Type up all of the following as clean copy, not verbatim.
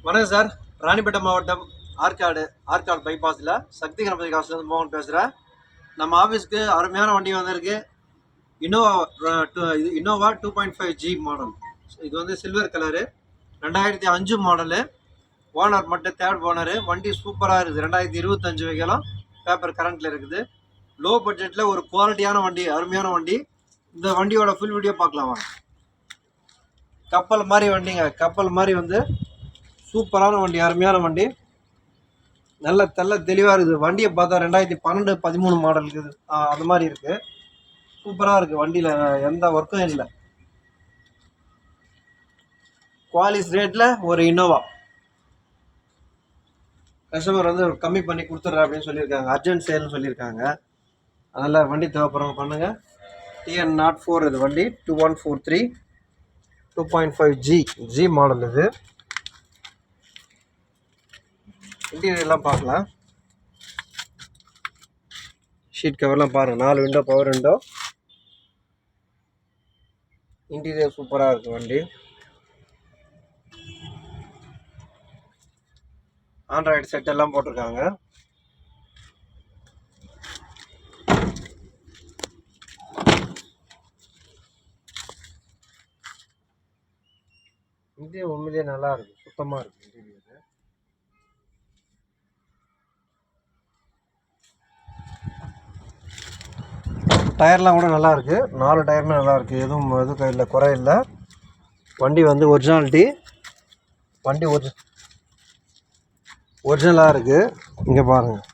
வணக்கம் சார். ராணிப்பேட்டை மாவட்டம் ஆற்காடு பைபாஸில் சக்தி கணபதி காசுலேருந்து மோகன் பேசுகிறேன். நம்ம ஆஃபீஸ்க்கு அருமையான வண்டி வந்திருக்கு. Innova 2.5G model. இது வந்து சில்வர் கலரு, 2005 மாடலு. ஓனர் மட்டும் தேர்ட் ஓனரு. வண்டி சூப்பராக இருக்குது. 2025 வரைக்கும் பேப்பர் கரண்ட்டில் இருக்குது. லோ பட்ஜெட்டில் ஒரு குவாலிட்டியான வண்டி, அருமையான வண்டி. இந்த வண்டியோட ஃபுல் வீடியோ பார்க்கலாம் வாங்க. கப்பல் மாதிரி வண்டிங்க, கப்பல் மாதிரி வந்து சூப்பரான வண்டி, அருமையான வண்டி. நல்ல தெளிவாக இருக்குது. வண்டியை பார்த்தா 2012-13 மாடல் இருக்குது, அது மாதிரி இருக்குது. சூப்பராக இருக்குது. வண்டியில் எந்த ஒர்க்கும் இல்லை. குவாலிஸ் ரேட்டில் ஒரு இனோவா. கஸ்டமர் வந்து கம்மி பண்ணி கொடுத்துட்றேன் அப்படின்னு சொல்லியிருக்காங்க. அர்ஜென்ட் சேல்னு சொல்லியிருக்காங்க. அதனால் வண்டி தேவைப்படுறவங்க பண்ணுங்கள். TN04 இது வண்டி 2143 2.5G மாடல். இது இன்டீரியர்லாம் பார்க்கலாம். ஷீட் கவர்லாம் பாருங்கள். 4 விண்டோ, பவர் விண்டோ. இன்டீரியர் சூப்பராக இருக்குது வண்டி. ஆண்ட்ராய்டு செட் எல்லாம் போட்டிருக்காங்க. இன்டீரியர் உண்மையிலேயே நல்லா இருக்குது, சுத்தமாக இருக்குது இன்டீரியர். டயர்லாம் கூட நல்லா இருக்குது. 4 டயருமே நல்லா இருக்குது. எதுவும் இல்லை, குறை இல்லை. வண்டி வந்து ஒரிஜினாலிட்டி. வண்டி ஒரிஜினலாக இருக்குது. இங்கே பாருங்கள்,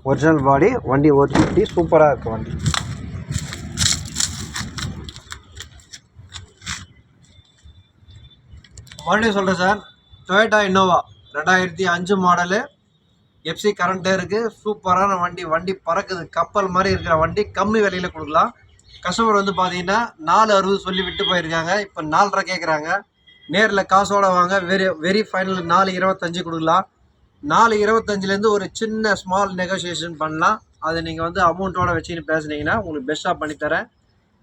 ஒரிஜினல் பாடி. வண்டி ஒரிஜினாலிட்டி சூப்பராக இருக்குது வண்டி. மறுபடியும் சொல்கிறேன் sir, Toyota Innova 2005 model, FC கரண்ட்டே இருக்குது. சூப்பரான வண்டி. வண்டி பறக்குது, கப்பல் மாதிரி இருக்கிற வண்டி. கம்மி விலையில் கொடுக்கலாம். கஸ்டமர் வந்து பார்த்தீங்கன்னா 460 சொல்லி விட்டு போயிருக்காங்க. இப்போ 4.5 கேட்குறாங்க. நேரில் காசோட வாங்க. வெரி ஃபைனல் 425 கொடுக்கலாம். 425லேருந்து ஒரு சின்ன ஸ்மால் நெகோசியேஷன் பண்ணலாம். அது நீங்கள் வந்து அமௌண்ட்டோட வச்சுன்னு பேசுனீங்கன்னா உங்களுக்கு பெஸ்ட்டாக பண்ணித்தரேன்.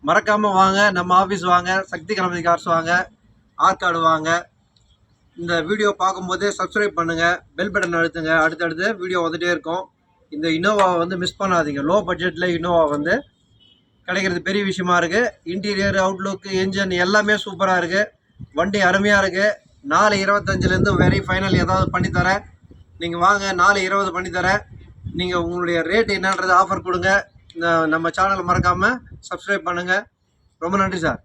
மறக்காமல் வாங்க, நம்ம ஆஃபீஸ் வாங்க, சக்தி கணபதி கார்ஸ் வாங்க, ஆற்காடு வாங்க. இந்த வீடியோ பார்க்கும்போதே சப்ஸ்கிரைப் பண்ணுங்கள், பெல் பட்டன் அழுத்துங்க. அடுத்தடுத்து வீடியோ வந்துகிட்டே இருக்கும். இந்த இனோவாவை வந்து மிஸ் பண்ணாதீங்க. லோ பட்ஜெட்டில் இனோவா வந்து கிடைக்கிறது பெரிய விஷயமா இருக்குது. இன்டீரியர், அவுட்லுக்கு, என்ஜின் எல்லாமே சூப்பராக இருக்குது. வண்டி அருமையாக இருக்குது. 425லேருந்து வெரி ஃபைனல் ஏதாவது பண்ணித்தரேன். நீங்கள் வாங்க, 420 பண்ணித்தரேன். நீங்கள் உங்களுடைய ரேட் என்னன்றது ஆஃபர் கொடுங்க. நம்ம சேனலை மறக்காமல் சப்ஸ்கிரைப் பண்ணுங்கள். ரொம்ப நன்றி சார்.